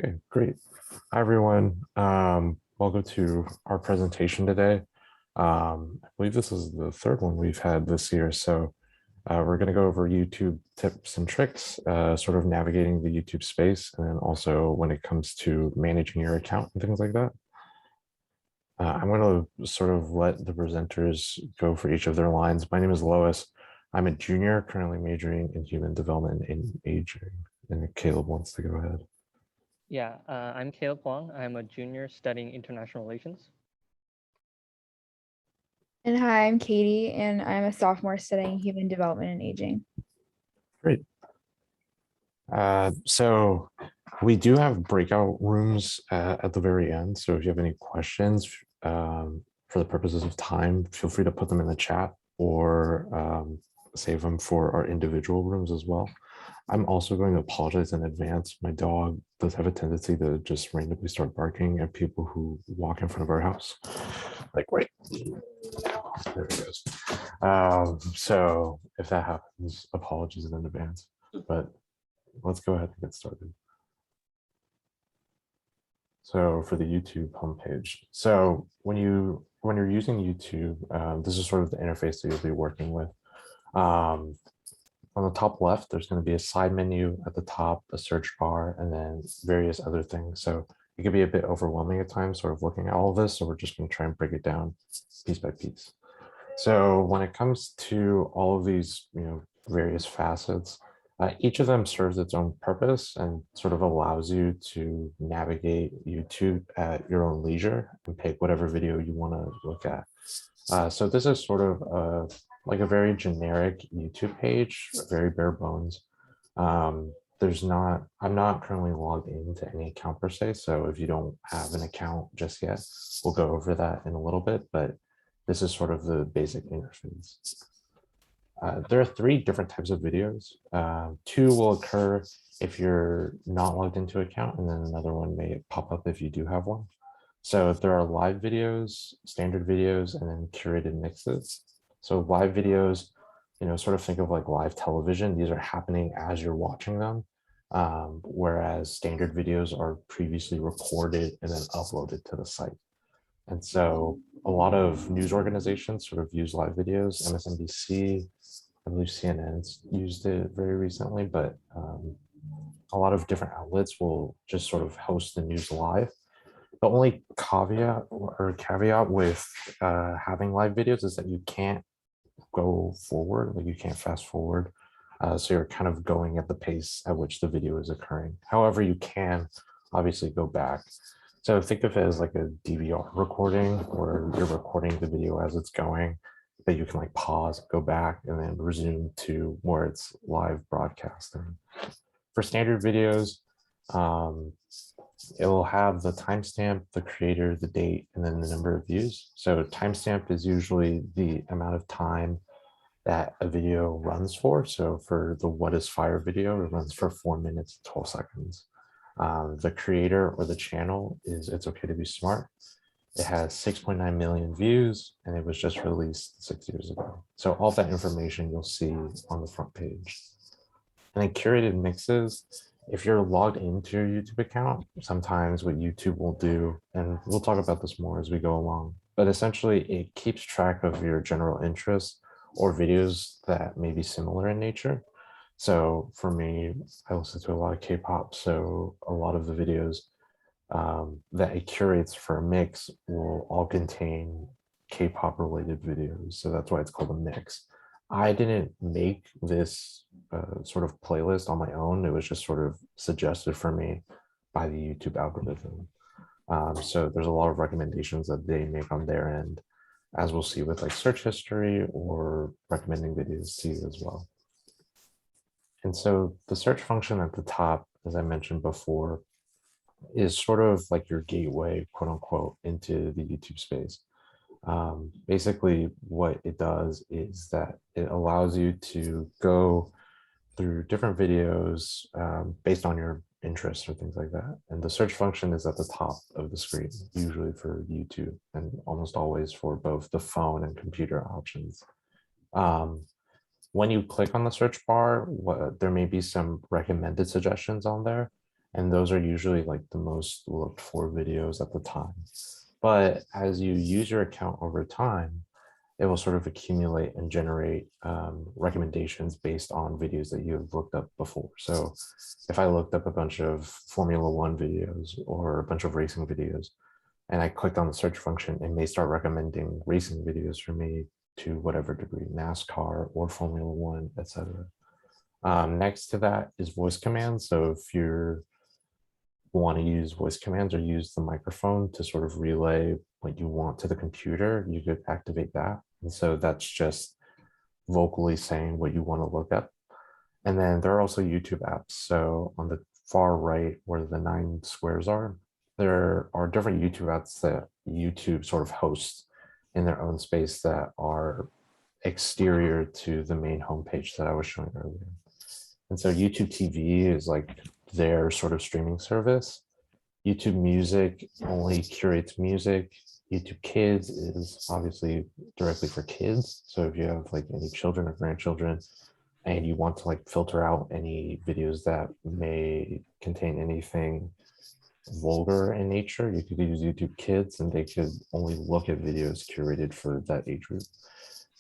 Okay, great. Hi, everyone. Welcome to our presentation today. I believe this is the third one we've had this year. So we're going to go over YouTube tips and tricks, sort of navigating the YouTube space, and then also when it comes to managing your account and things like that. I'm going to sort of let the presenters go for each of their lines. My name is Lois. I'm a junior, currently majoring in human development and aging. And Caleb wants to go ahead. Yeah, I'm Caleb Huang. I'm a junior studying international relations. And hi, I'm Katie, and I'm a sophomore studying human development and aging. Great. So we do have breakout rooms at the very end. So if you have any questions for the purposes of time, feel free to put them in the chat or save them for our individual rooms as well. I'm also going to apologize in advance. My dog does have a tendency to just randomly start barking at people who walk in front of our house. Like, wait, there it goes. So if that happens, apologies in advance. But let's go ahead and get started. So for the YouTube homepage, so when you're using YouTube, this is sort of the interface that you'll be working with. On the top left, there's going to be a side menu at the top, a search bar, and then various other things. So it could be a bit overwhelming at times, sort of looking at all of this. So we're just going to try and break it down piece by piece. So when it comes to all of these, various facets, each of them serves its own purpose and sort of allows you to navigate YouTube at your own leisure and pick whatever video you want to look at. So this is sort of like a very generic YouTube page, very bare bones. I'm not currently logged into any account per se. So if you don't have an account just yet, we'll go over that in a little bit, but this is sort of the basic interface. There are three different types of videos. Two will occur if you're not logged into an account, and then another one may pop up if you do have one. So there are live videos, standard videos, and then curated mixes. So live videos, sort of think of like live television. These are happening as you're watching them, whereas standard videos are previously recorded and then uploaded to the site. And so a lot of news organizations sort of use live videos. MSNBC, I believe CNN's used it very recently, but a lot of different outlets will just sort of host the news live. The only caveat with having live videos is that you can't go forward, like you can't fast forward. So you're kind of going at the pace at which the video is occurring. However, you can obviously go back. So think of it as like a DVR recording where you're recording the video as it's going, that you can like pause, go back, and then resume to where it's live broadcasting. For standard videos, it will have the timestamp, the creator, the date, and then the number of views. So timestamp is usually the amount of time that a video runs for. So for the What is Fire video, it runs for 4 minutes, 12 seconds. The creator or the channel is It's Okay to Be Smart. It has 6.9 million views, and it was just released 6 years ago. So all that information you'll see on the front page. And then curated mixes, if you're logged into your YouTube account, sometimes what YouTube will do, and we'll talk about this more as we go along, but essentially it keeps track of your general interests or videos that may be similar in nature. So for me, I listen to a lot of K-pop, so a lot of the videos that it curates for a mix will all contain K-pop related videos. So that's why it's called a mix. I didn't make this sort of playlist on my own. It was just sort of suggested for me by the YouTube algorithm. So there's a lot of recommendations that they make on their end, as we'll see with like search history or recommending videos to you as well. And so the search function at the top, as I mentioned before, is sort of like your gateway, quote unquote, into the YouTube space. Basically, what it does is that it allows you to go through different videos based on your interests or things like that. And the search function is at the top of the screen, usually for YouTube and almost always for both the phone and computer options. When you click on the search bar, there may be some recommended suggestions on there. And those are usually like the most looked for videos at the time. But as you use your account over time, it will sort of accumulate and generate recommendations based on videos that you've looked up before. So if I looked up a bunch of Formula One videos or a bunch of racing videos, and I clicked on the search function, it may start recommending racing videos for me to whatever degree, NASCAR or Formula One, etc. Next to that is voice commands. So if you want to use voice commands or use the microphone to sort of relay what you want to the computer, you could activate that. And so that's just vocally saying what you want to look at. And then there are also YouTube apps. So on the far right where the 9 squares are, there are different YouTube apps that YouTube sort of hosts in their own space that are exterior to the main homepage that I was showing earlier. And so YouTube TV is like their sort of streaming service. YouTube Music only curates music. YouTube Kids is obviously directly for kids. So if you have like any children or grandchildren and you want to like filter out any videos that may contain anything vulgar in nature, you could use YouTube Kids and they could only look at videos curated for that age group.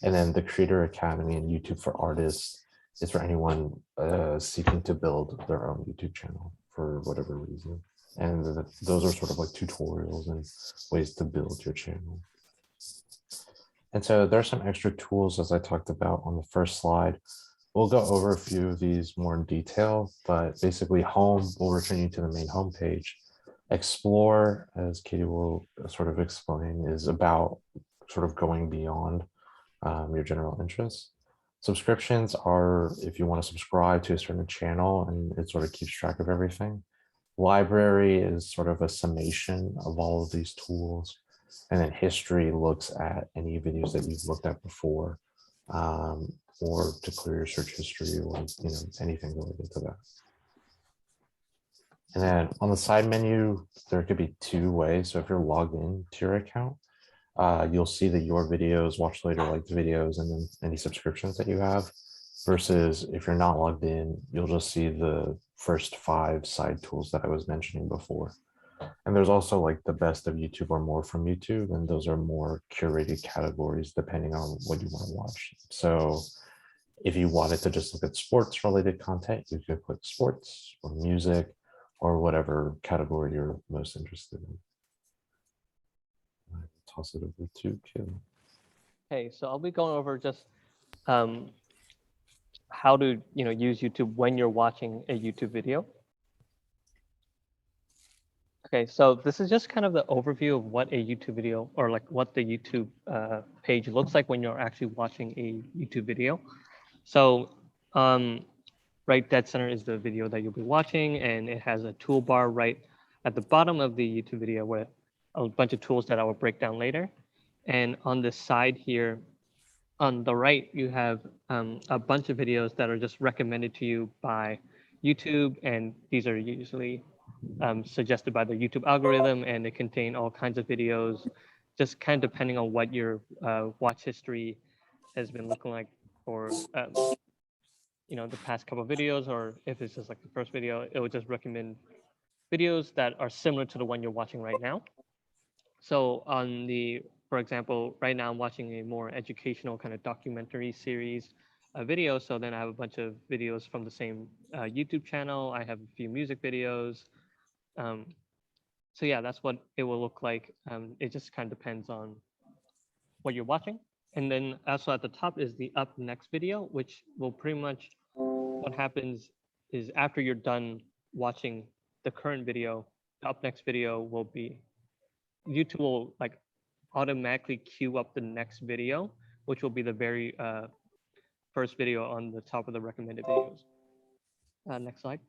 And then the Creator Academy and YouTube for Artists is for anyone seeking to build their own YouTube channel for whatever reason. And those are sort of like tutorials and ways to build your channel. And so there are some extra tools, as I talked about on the first slide. We'll go over a few of these more in detail, but basically Home will return you to the main home page. Explore, as Katie will sort of explain, is about sort of going beyond your general interests. Subscriptions are if you want to subscribe to a certain channel and it sort of keeps track of everything. Library is sort of a summation of all of these tools. And then history looks at any videos that you've looked at before, or to clear your search history or anything related to that. And then on the side menu, there could be 2 ways. So if you're logged in to your account, you'll see that your videos, watch later, liked videos, and then any subscriptions that you have. Versus if you're not logged in, you'll just see the first 5 side tools that I was mentioning before. And there's also like the best of YouTube or more from YouTube, and those are more curated categories depending on what you want to watch. So if you wanted to just look at sports related content, you could click sports or music or whatever category you're most interested in. Toss it over to Kim. Okay, so I'll be going over just how to use YouTube when you're watching a YouTube video. Okay, so this is just kind of the overview of what a YouTube video or like what the YouTube page looks like when you're actually watching a YouTube video. So right dead center is the video that you'll be watching, and it has a toolbar right at the bottom of the YouTube video with a bunch of tools that I will break down later. And on the side here, on the right, you have a bunch of videos that are just recommended to you by YouTube, and these are usually suggested by the YouTube algorithm, and they contain all kinds of videos, just kind of depending on what your watch history has been looking like for the past couple of videos, or if it's just like the first video, it would just recommend videos that are similar to the one you're watching right now. So for example, right now I'm watching a more educational kind of documentary series video. So then I have a bunch of videos from the same YouTube channel. I have a few music videos. So yeah, that's what it will look like. It just kind of depends on what you're watching. And then also at the top is the up next video, which will pretty much, what happens is after you're done watching the current video, the up next video will be, YouTube will like automatically queue up the next video, which will be the very first video on the top of the recommended videos. Next slide.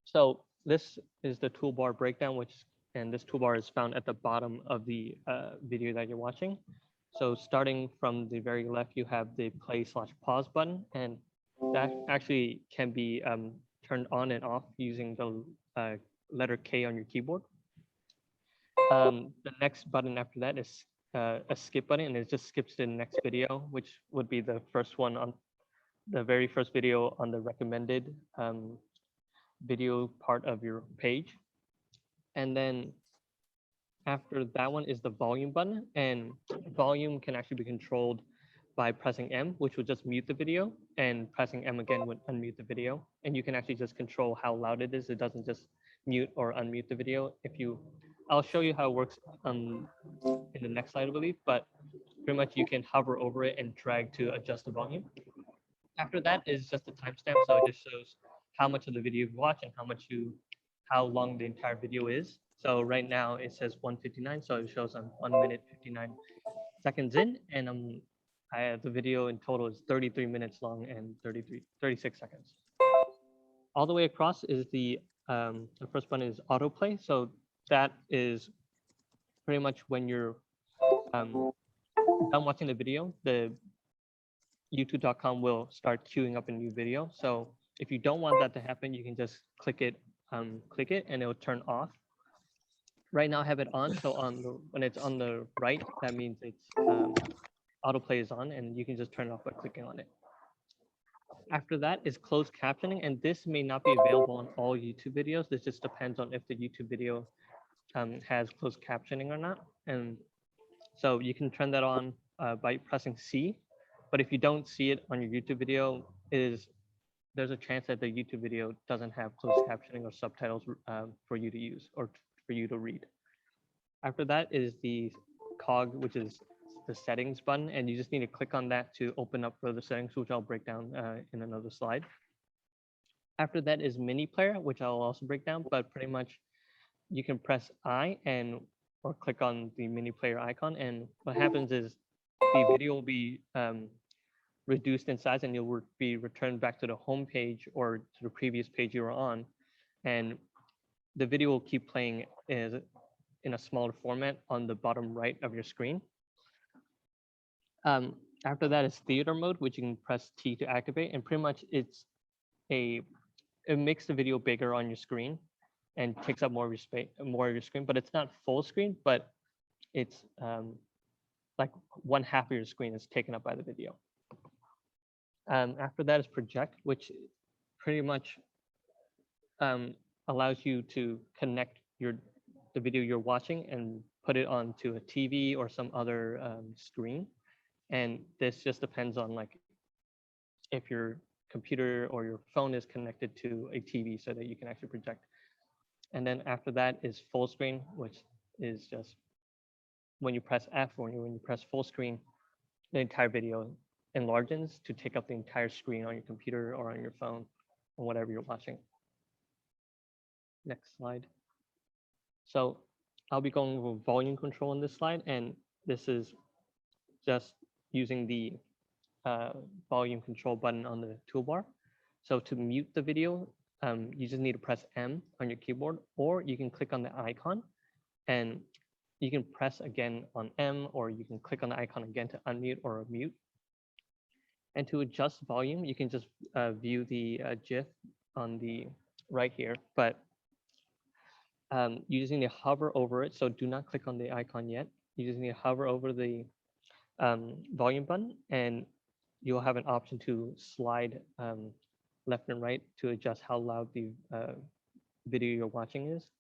So this is the toolbar breakdown, and this toolbar is found at the bottom of the video that you're watching. So starting from the very left, you have the play/pause button, and that actually can be turned on and off using the letter K on your keyboard. The next button after that is a skip button, and it just skips to the next video, which would be the first one on the very first video on the recommended video part of your page. And then after that one is the volume button, and volume can actually be controlled by pressing M, which would just mute the video, and pressing M again would unmute the video. And you can actually just control how loud it is. It doesn't just mute or unmute the video. I'll show you how it works in the next slide, I believe, but pretty much you can hover over it and drag to adjust the volume. After that is just the timestamp, so it just shows how much of the video you've watched and how long the entire video is. So right now it says 1:59, so it shows I'm 1 minute 59 seconds in, and the video in total is 33 minutes long and 36 seconds. All the way across is the first one is autoplay. So that is pretty much when you're done watching the video, the youtube.com will start queuing up a new video. So if you don't want that to happen, you can just click it and it'll turn off. Right now I have it on, so when it's on the right, that means it's autoplay is on, and you can just turn it off by clicking on it. After that is closed captioning, and this may not be available on all YouTube videos. This just depends on if the YouTube video has closed captioning or not. And so you can turn that on by pressing C. But if you don't see it on your YouTube video, there's a chance that the YouTube video doesn't have closed captioning or subtitles for you to use or for you to read. After that is the cog, which is the settings button, and you just need to click on that to open up further settings, which I'll break down in another slide. After that is mini player, which I'll also break down, but pretty much you can press I or click on the mini player icon, and what happens is the video will be reduced in size, and you'll be returned back to the home page or to the previous page you were on, and the video will keep playing in a smaller format on the bottom right of your screen. After that is theater mode, which you can press T to activate, and pretty much it makes the video bigger on your screen and takes up more of your space, more of your screen, but it's not full screen, but it's like 1/2 of your screen is taken up by the video. After that is project, which pretty much allows you to connect the video you're watching and put it onto a TV or some other screen. And this just depends on like if your computer or your phone is connected to a TV so that you can actually project. And then after that is full screen, which is just when you press F or when you press full screen, the entire video enlarges to take up the entire screen on your computer or on your phone or whatever you're watching. Next slide. So I'll be going over volume control in this slide, and this is just using the volume control button on the toolbar. So to mute the video, you just need to press M on your keyboard, or you can click on the icon and you can press again on M, or you can click on the icon again to unmute or mute. And to adjust volume, you can just view the GIF on the right here, but you just need to hover over it. So do not click on the icon yet. You just need to hover over the volume button, and you'll have an option to slide left and right to adjust how loud the video you're watching is.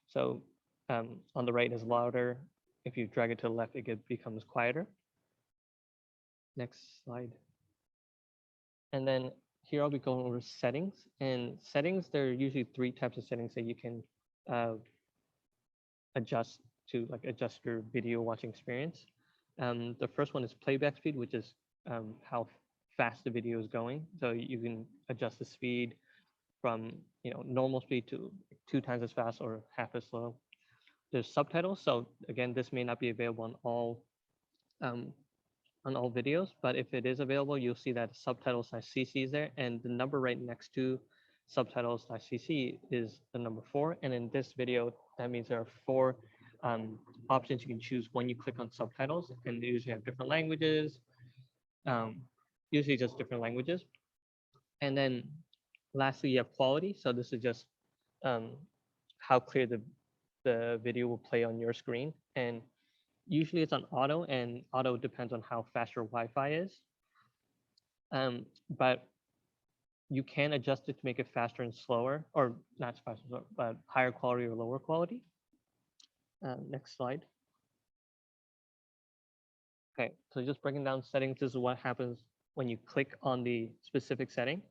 So on the right is louder. If you drag it to the left, it becomes quieter. Next slide. And then here I'll be going over settings. And settings, there are usually 3 types of settings that you can adjust to adjust your video watching experience. The first one is playback speed, which is how fast the video is going. So you can adjust the speed from normal speed to 2 times as fast or half as slow. There's subtitles. So again, this may not be available on all videos, but if it is available, you'll see that subtitles/cc is there, and the number right next to subtitles/cc is the number 4. And in this video, that means there are 4 options you can choose when you click on subtitles, and they usually have different languages, usually just different languages. And then lastly, you have quality. So this is just how clear the video will play on your screen. And usually it's on auto, and auto depends on how fast your Wi-Fi is. But you can adjust it to make it faster and slower, or not faster, but higher quality or lower quality. Next slide. Okay, so just breaking down settings, this is what happens when you click on the specific setting.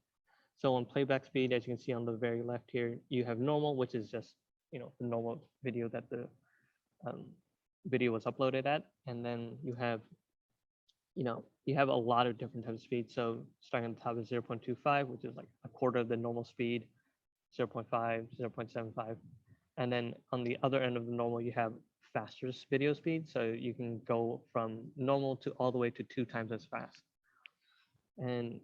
So on playback speed, as you can see on the very left here, you have normal, which is just, the normal video that the video was uploaded at. And then you have, you have a lot of different types of speed. So starting on the top is 0.25, which is like a quarter of the normal speed, 0.5, 0.75. And then on the other end of the normal, you have faster video speed. So you can go from normal to all the way to 2 times as fast. And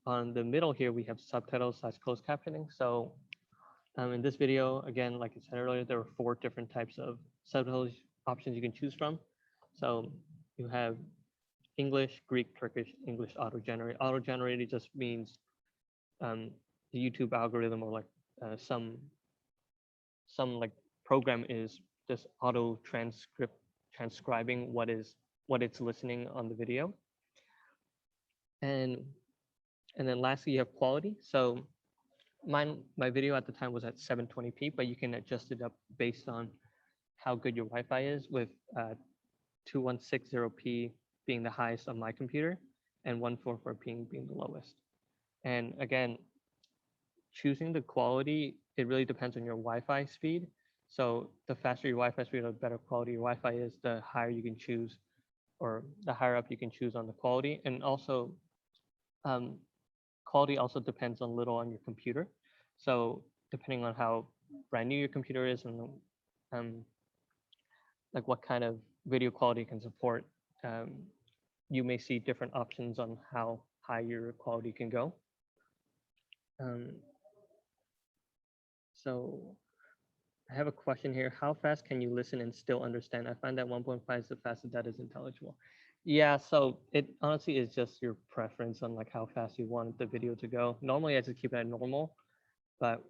on the middle here, we have subtitles / closed captioning. So in this video, again, like I said earlier, there are 4 different types of subtitles options you can choose from. So you have English, Greek, Turkish, English auto-generate. Auto-generated just means the YouTube algorithm, or like some like program is just transcribing what it's listening on the video. And then lastly, you have quality. So my video at the time was at 720p, but you can adjust it up based on how good your Wi-Fi is, with 2160p being the highest on my computer and 144p being the lowest. And again, choosing the quality, it really depends on your Wi-Fi speed. So the faster your Wi-Fi speed, or the better quality your Wi-Fi is, the higher you can choose, or the higher up you can choose on the quality. And also, quality also depends a little on your computer. So depending on how brand new your computer is, and like what kind of video quality it can support, you may see different options on how high your quality can go. So I have a question here. How fast can you listen and still understand? I find that 1.5 is the fastest that is intelligible. Yeah, so it honestly is just your preference on like how fast you want the video to go. Normally I just keep it at normal, but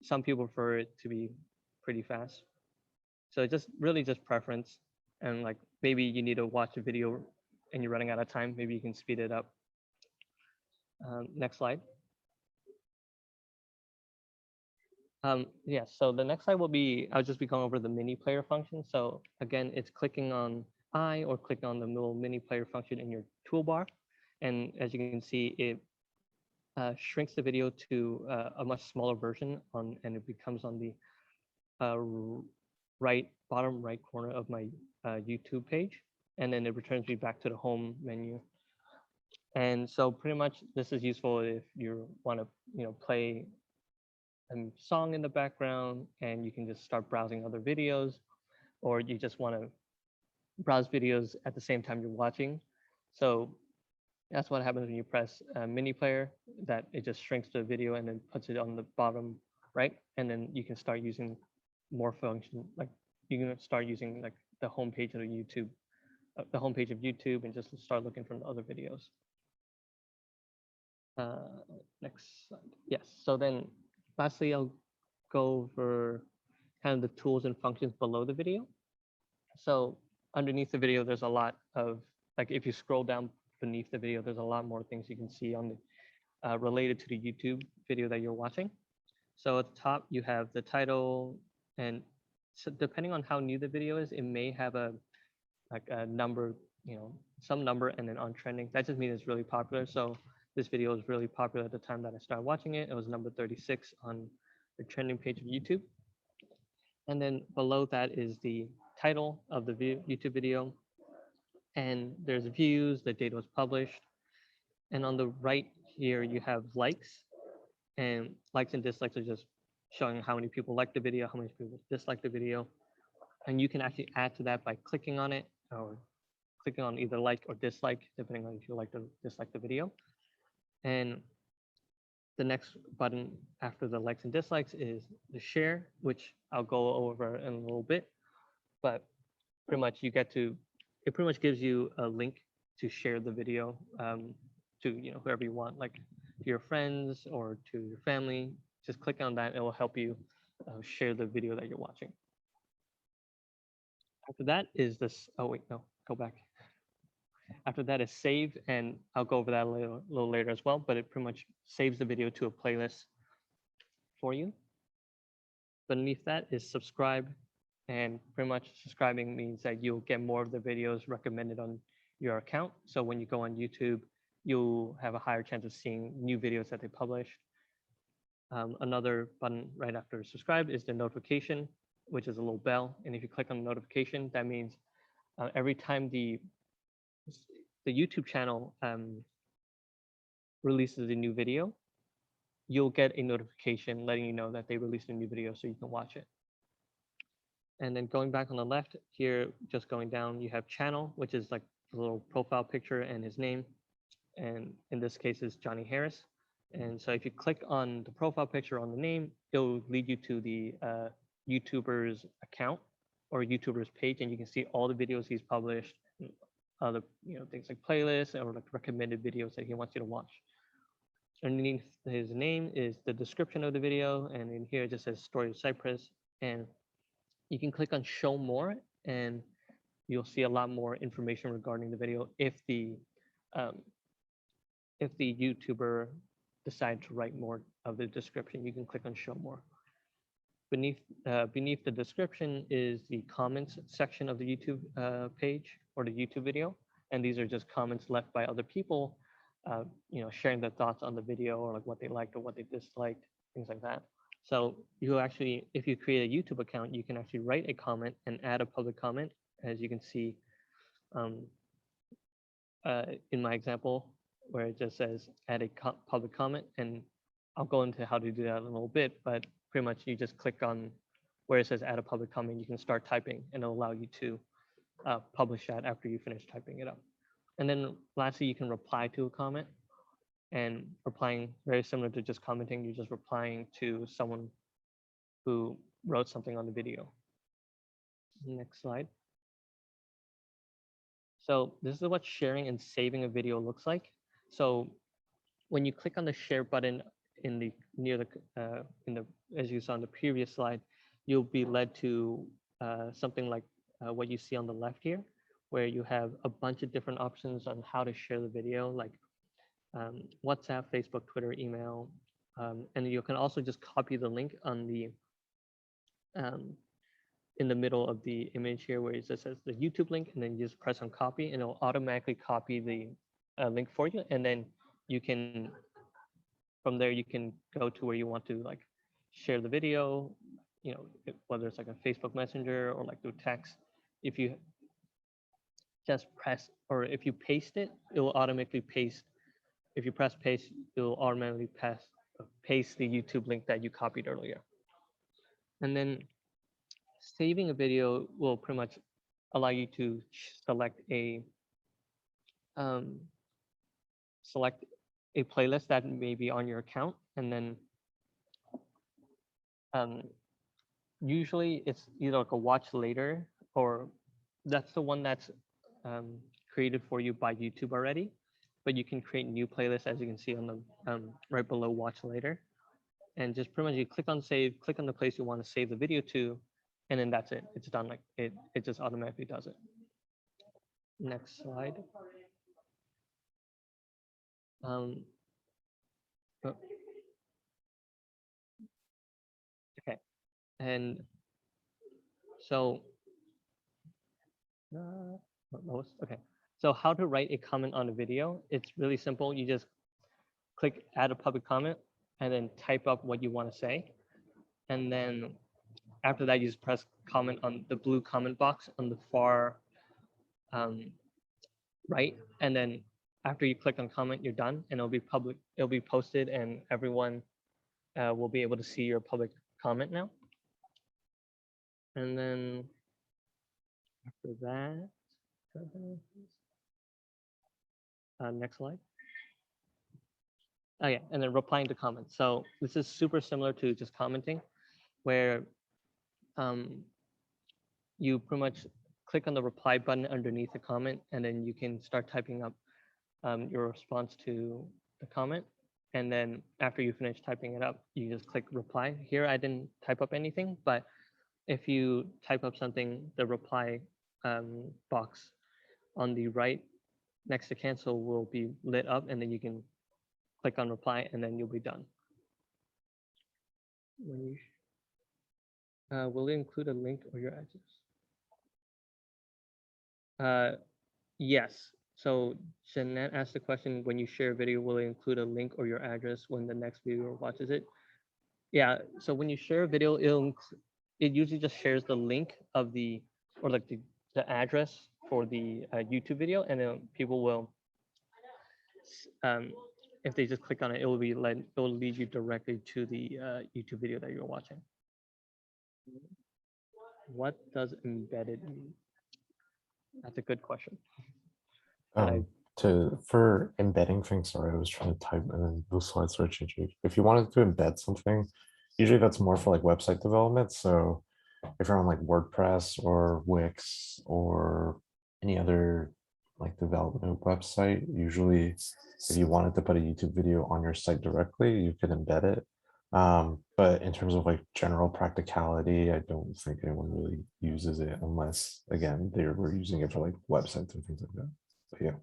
some people prefer it to be pretty fast. So it's just really just preference. And like maybe you need to watch a video and you're running out of time, maybe you can speed it up. Next slide. Yeah, so the next slide will be, I'll just be going over the mini player function. So again, it's clicking on I, or clicking on the little mini player function in your toolbar. And as you can see, it shrinks the video to a much smaller version and it becomes on the bottom right corner of my YouTube page. And then it returns me back to the home menu. And so pretty much this is useful if you want to, play a song in the background and you can just start browsing other videos, or you just want to browse videos at the same time you're watching. So that's what happens when you press mini player, that it just shrinks the video and then puts it on the bottom right. And then you can start using more function, like you can start using like the homepage of YouTube, and just start looking for other videos. Next slide. Yes, so then lastly, I'll go over kind of the tools and functions below the video. So underneath the video, there's a lot of, like if you scroll down beneath the video, there's a lot more things you can see on the related to the YouTube video that you're watching. So at the top, you have the title, and so depending on how new the video is, it may have a number, some number, and then on trending. That just means it's really popular. So this video was really popular at the time that I started watching it. It was number 36 on the trending page of YouTube. And then below that is the title of the YouTube video. And there's views, the date was published. And on the right here, you have likes. And likes and dislikes are just showing how many people like the video, how many people dislike the video. And you can actually add to that by clicking on it, or clicking on either like or dislike, depending on if you like or dislike the video. And the next button after the likes and dislikes is the share, which I'll go over in a little bit. But pretty much it pretty much gives you a link to share the video to whoever you want, like to your friends or to your family. Just click on that, it will help you share the video that you're watching. After that is this, oh wait, no, go back. After that is save, and I'll go over that a little later as well, but it pretty much saves the video to a playlist for you. Beneath that is subscribe, and pretty much subscribing means that you'll get more of the videos recommended on your account. So when you go on YouTube, you'll have a higher chance of seeing new videos that they publish. Another button right after subscribe is the notification, which is a little bell. And if you click on the notification, that means every time the YouTube channel releases a new video, you'll get a notification letting you know that they released a new video so you can watch it. And then going back on the left here, just going down, you have channel, which is like the little profile picture and his name. And in this case is Johnny Harris. And so if you click on the profile picture on the name, it'll lead you to the YouTuber's account or YouTuber's page, and you can see all the videos he's published, other things like playlists or like recommended videos that he wants you to watch. Underneath his name is the description of the video, and in here it just says Story of Cyprus, and you can click on Show More, and you'll see a lot more information regarding the video if the YouTuber decide to write more of the description. You can click on Show More. Beneath the description is the comments section of the YouTube page or the YouTube video, and these are just comments left by other people, sharing their thoughts on the video or like what they liked or what they disliked, things like that. So you actually, if you create a YouTube account, you can actually write a comment and add a public comment, as you can see in my example, where it just says add a public comment, and I'll go into how to do that in a little bit, but pretty much you just click on where it says add a public comment, you can start typing, and it'll allow you to publish that after you finish typing it up. And then lastly, you can reply to a comment, and replying, very similar to just commenting, you're just replying to someone who wrote something on the video. Next slide. So this is what sharing and saving a video looks like. So when you click on the share button in the as you saw in the previous slide, you'll be led to something like what you see on the left here, where you have a bunch of different options on how to share the video, like WhatsApp, Facebook, Twitter, email, and you can also just copy the link on the in the middle of the image here, where it just says the YouTube link, and then you just press on copy, and it'll automatically copy the link for you, and then you can, from there, you can go to where you want to like share the video, whether it's like a Facebook Messenger or like through text. If you just press, or if you paste it, it will automatically paste. If you press paste, it will automatically paste the YouTube link that you copied earlier. And then saving a video will pretty much allow you to select a playlist that may be on your account, and then usually it's either like a watch later, or that's the one that's created for you by YouTube already, but you can create new playlists, as you can see on the right below watch later, and just pretty much you click on save, click on the place you want to save the video to, and then that's it, it's done. Like it just automatically does it. Next slide. Okay, and so okay, so how to write a comment on a video? It's really simple. You just click add a public comment and then type up what you want to say, and then after that you just press comment on the blue comment box on the far right, and then after you click on comment, you're done, and it'll be public, it'll be posted, and everyone will be able to see your public comment now. And then after that, next slide. Oh yeah, and then replying to comments. So this is super similar to just commenting, where you pretty much click on the reply button underneath the comment, and then you can start typing up your response to the comment. And then after you finish typing it up, you just click reply. Here I didn't type up anything, but if you type up something, the reply box on the right next to cancel will be lit up, and then you can click on reply, and then you'll be done. When you, will it include a link or your address? Yes. So Jeanette asked the question, when you share a video, will it include a link or your address when the next viewer watches it? Yeah, so when you share a video, it usually just shares the link of the, or like the address for the YouTube video, and then people will, if they just click on it, it will lead you directly to the YouTube video that you're watching. What does embedded mean? That's a good question. For embedding things, sorry, I was trying to type and then the slides started changing. If you wanted to embed something, usually that's more for like website development. So if you're on like WordPress or Wix or any other like development website, usually if you wanted to put a YouTube video on your site directly, you could embed it. But in terms of like general practicality, I don't think anyone really uses it unless, again, they were using it for like websites and things like that. But yeah.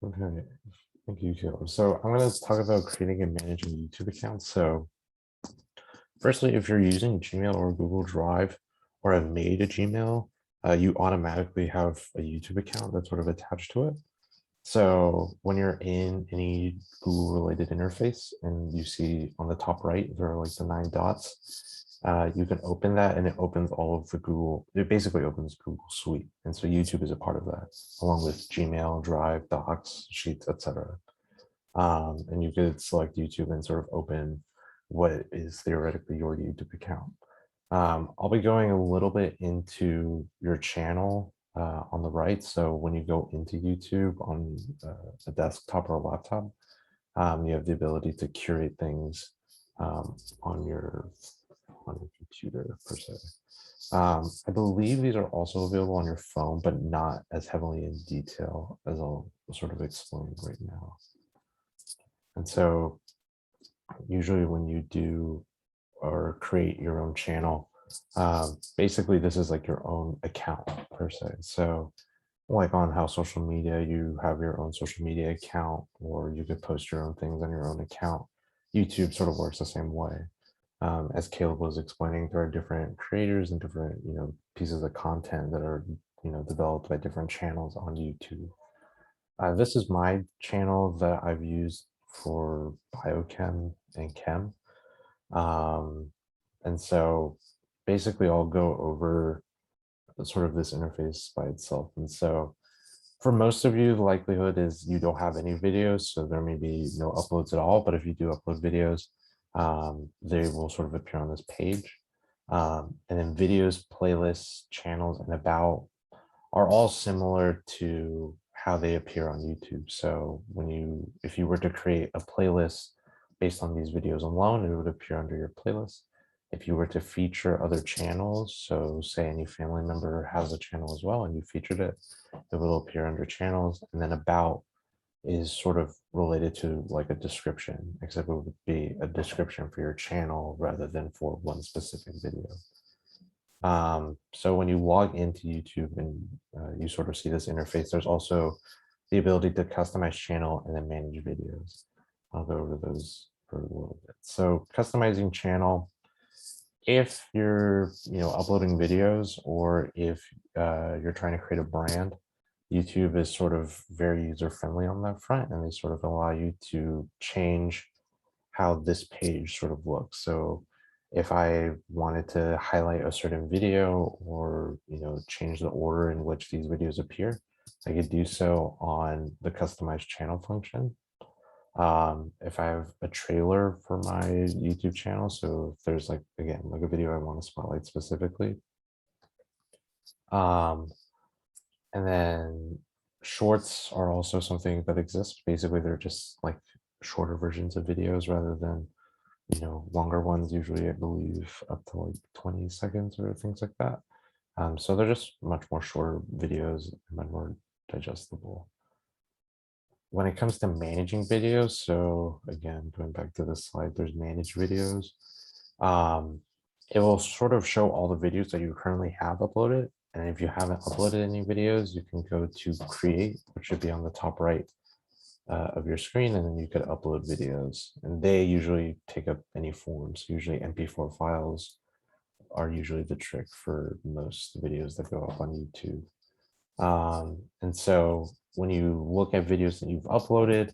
Okay, thank you, Caleb. So I'm going to talk about creating and managing YouTube accounts. So firstly, if you're using Gmail or Google Drive or have made a Gmail, you automatically have a YouTube account that's sort of attached to it. So when you're in any Google related interface and you see on the top right, there are like the 9 dots, you can open that and it opens all of the Google, it basically opens Google Suite. And so YouTube is a part of that, along with Gmail, Drive, Docs, Sheets, etc. And you could select YouTube and sort of open what is theoretically your YouTube account. I'll be going a little bit into your channel on the right. So when you go into YouTube on a desktop or a laptop, you have the ability to curate things on your computer per se. I believe these are also available on your phone, but not as heavily in detail as I'll sort of explain right now. And so usually when you do or create your own channel, basically this is like your own account per se. So like on how social media, you have your own social media account, or you could post your own things on your own account. YouTube sort of works the same way. As Caleb was explaining, there are different creators and different, pieces of content that are, developed by different channels on YouTube. This is my channel that I've used for biochem and chem. And so basically I'll go over sort of this interface by itself. And so for most of you, the likelihood is you don't have any videos, so there may be no uploads at all. But if you do upload videos, they will sort of appear on this page. And then videos, playlists, channels, and about are all similar to how they appear on YouTube. So if you were to create a playlist based on these videos alone, it would appear under your playlist. If you were to feature other channels, so say any family member has a channel as well and you featured it, it will appear under channels. And then about is sort of related to like a description, except it would be a description for your channel rather than for one specific video. So when you log into YouTube and you sort of see this interface, there's also the ability to customize channel and then manage videos. I'll go over those for a little bit. So customizing channel, if you're uploading videos or if you're trying to create a brand, YouTube is sort of very user-friendly on that front, and they sort of allow you to change how this page sort of looks. So if I wanted to highlight a certain video or change the order in which these videos appear, I could do so on the customized channel function. If I have a trailer for my YouTube channel, so if there's like a video I want to spotlight specifically, and then shorts are also something that exists. Basically, they're just like shorter versions of videos rather than longer ones, usually I believe up to like 20 seconds or things like that. So they're just much more shorter videos and much more digestible. when it comes to managing videos, so again, going back to this slide, there's manage videos. It will sort of show all the videos that you currently have uploaded. And if you haven't uploaded any videos, you can go to create, which should be on the top right of your screen, and then you could upload videos. And they usually take up any forms. Usually MP4 files are usually the trick for most videos that go up on YouTube. And so when you look at videos that you've uploaded,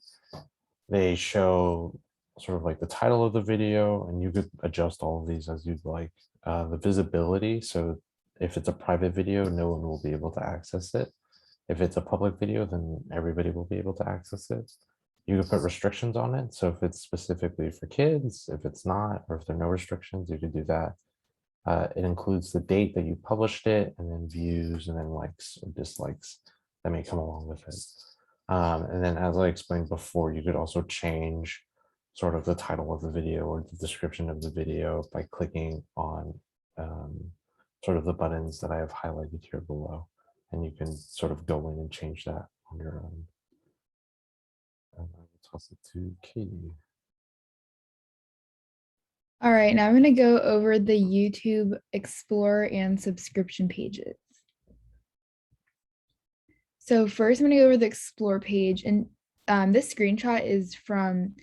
they show sort of like the title of the video, and you could adjust all of these as you'd like. The visibility, so if it's a private video, no one will be able to access it. If it's a public video, then everybody will be able to access it. You can put restrictions on it. So if it's specifically for kids, if it's not, or if there are no restrictions, you could do that. It includes the date that you published it, and then views, and then likes or dislikes that may come along with it. And then, as I explained before, you could also change sort of the title of the video or the description of the video by clicking on sort of the buttons that I have highlighted here below. And you can sort of go in and change that on your own. And I will toss it to Katie. All right, now I'm going to go over the YouTube Explore and subscription pages. So first I'm going to go over the Explore page, and this screenshot is from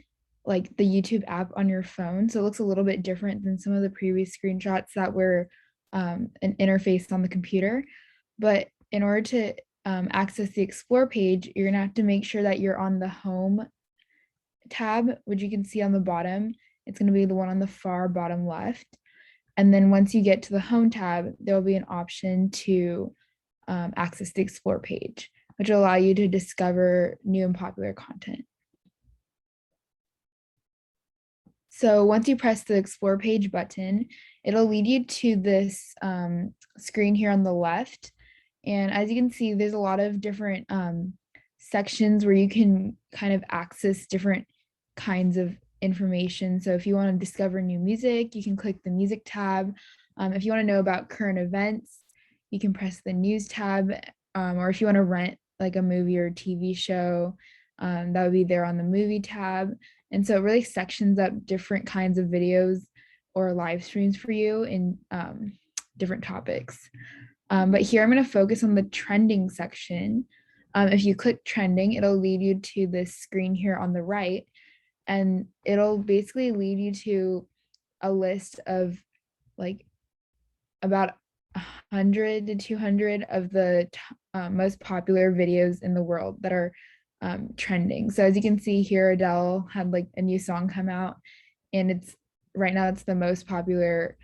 like the YouTube app on your phone. So it looks a little bit different than some of the previous screenshots that were an interface on the computer. But in order to access the Explore page, you're gonna have to make sure that you're on the Home tab, which you can see on the bottom. It's gonna be the one on the far bottom left. And then once you get to the Home tab, there will be an option to access the Explore page, which will allow you to discover new and popular content. So once you press the Explore page button, it'll lead you to this screen here on the left. And as you can see, there's a lot of different sections where you can kind of access different kinds of information. So if you want to discover new music, you can click the music tab. If you want to know about current events, you can press the news tab. Or if you want to rent like a movie or TV show, that would be there on the movie tab. And so it really sections up different kinds of videos or live streams for you in different topics. But here I'm going to focus on the trending section. If you click trending, it'll lead you to this screen here on the right, and it'll basically lead you to a list of like about 100 to 200 of the most popular videos in the world that are trending. So as you can see here, Adele had like a new song come out, and it's right now it's the most popular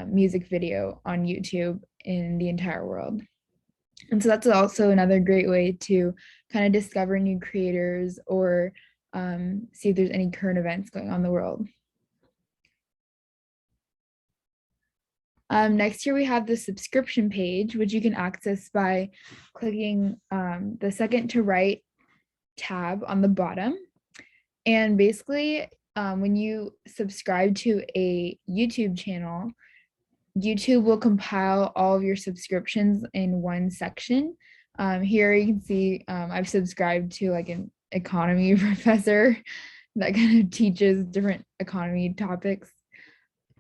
music video on YouTube in the entire world. And so that's also another great way to kind of discover new creators or see if there's any current events going on in the world. Next here we have the subscription page, which you can access by clicking the second to right tab on the bottom. And basically, when you subscribe to a YouTube channel, YouTube will compile all of your subscriptions in one section. Here you can see I've subscribed to like an economy professor that kind of teaches different economy topics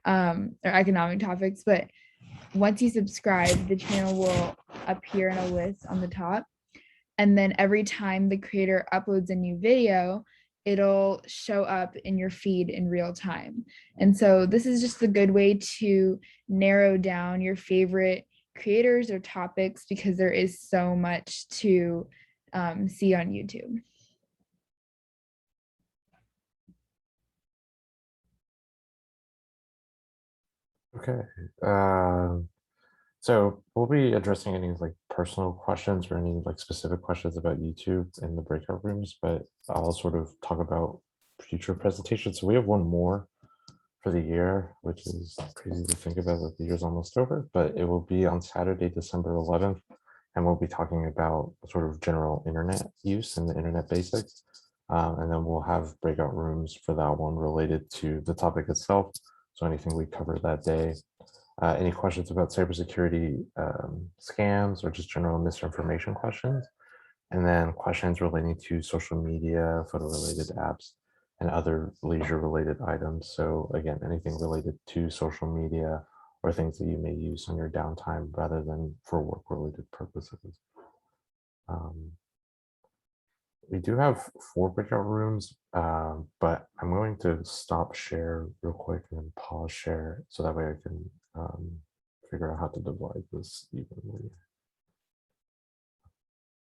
or economic topics. But once you subscribe, the channel will appear in a list on the top. And then every time the creator uploads a new video, it'll show up in your feed in real time. And so this is just a good way to narrow down your favorite creators or topics, because there is so much to see on YouTube. Okay. So we'll be addressing any like personal questions or any like specific questions about YouTube in the breakout rooms, but I'll sort of talk about future presentations. So we have one more for the year, which is crazy to think about that the year's almost over, but it will be on Saturday, December 11th. And we'll be talking about sort of general internet use and the internet basics. And then we'll have breakout rooms for that one related to the topic itself. So anything we cover that day. Any questions about cybersecurity scams or just general misinformation questions, And then questions relating to social media, photo related apps, and other leisure related items. So again, anything related to social media or things that you may use on your downtime rather than for work related purposes. We do have 4 breakout rooms, but I'm going to stop share real quick and then pause share so that way I can figure out how to divide this evenly.